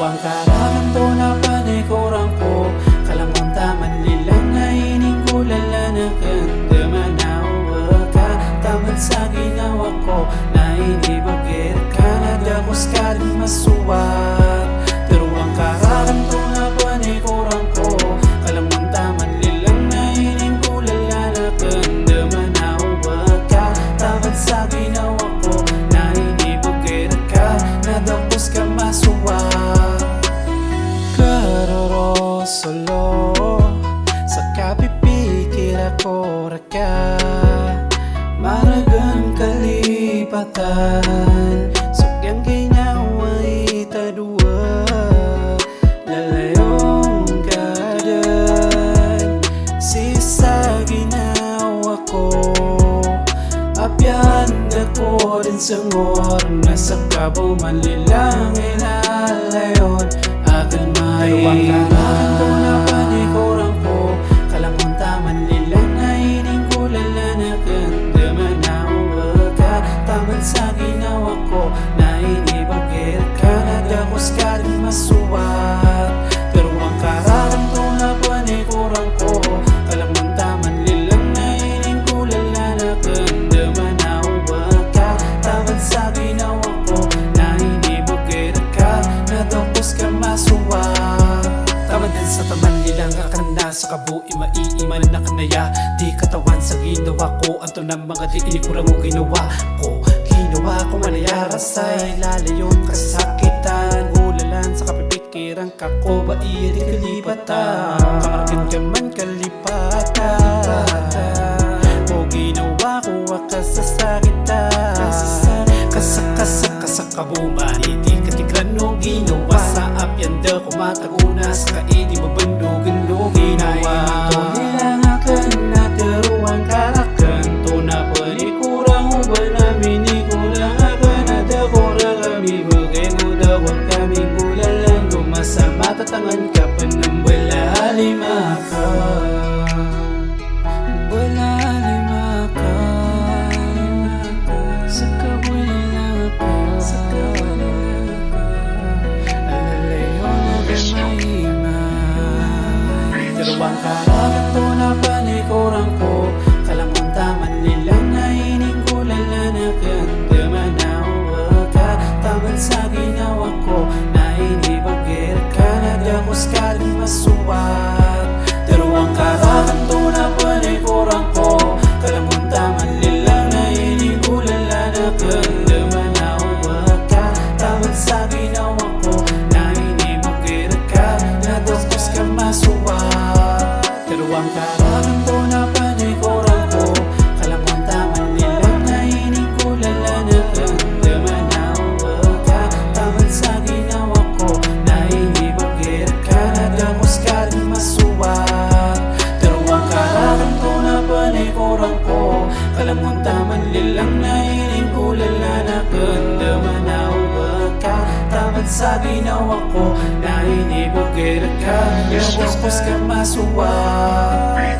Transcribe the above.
Teruang karangan to na panikuran ko, kalamon taman lilang na ininggulalanan Demanawa ka, taman sa ginawa ko na inibagir ka, nadagos ka rin masuwat. Teruang karangan to na panikuran ko, kalamon taman lilang na ininggulalanan Demanawa ka, taman sa ginawa ko na inibagir ka, nadagos ka masuwat. Karoro solo sa kapipikir ako raka, maragan kalipatan, sukyang ginawa itadua, lalayong gadan, sisa ginawa ko, apyan ako din sa ngor, nasa kabo manlilang inalayon, akan mayawang karangan to na panikuran ko, kalamon taman lilang na ininggulalanan Demanawa ka, taman sa ginawa ko na inibagir ka, nadagos ka rin masuwat. Teruang karangan to na panikuran ko, kalamon taman lilang na ininggulalanan Demanawa ka, taman sa ginawa ko na inibagir ka, nadagos ka masuwat. Taman din sa taman nilang akan na sa kabu'i maiiman na kanaya, di katawan sa ginawa ko, anto ng mga di inikura mo ginawa ko. Ginawa ko manayara sa ilalayon kasakitan, ulalan sa kapipikiran ka ko ba di kalipatan, kamarkin ka man kalipatan, o ginawa ko akasasakitan, kasa kabuman, hindi katikran no ginawa sa apyanda ko mataguna sa kaidi mabandugin no ginawa. Ito nilang akan na teruang karakan to na panikurang uban namin ikurang akan na dakora kami bagay mudawag kaming gulalan gumasa matatangan ka pa ng balalim ka. Balalim ka sa kabulilang ka, alalayo na gamay. Teruang karangan to na panikuran ko, kalamon taman nilang na ininggulalanan Demanawa ka, taman sa ginawa ko na inibagir ka, nadagos ka rin masuwat. Teruang karangan to na panikuran ko, kalamon taman nilang na ininggulalanan Demanawa ka, taman sa ginawa ko na inibagir ka, nadagos ka masuwat. Teruang karangan to na panikuran ko, kalamon taman nilang na ininggulalanan Demanawa ka, taman sa ginawa ko na inibagir ka, nadagos ka rin masuwat. Teruang karangan to na panikuran ko, kalamon taman nilang na ininggulalanan Demanawa ka, taman sa ginawa ko na inibagir ka, nadagos ka masuwat.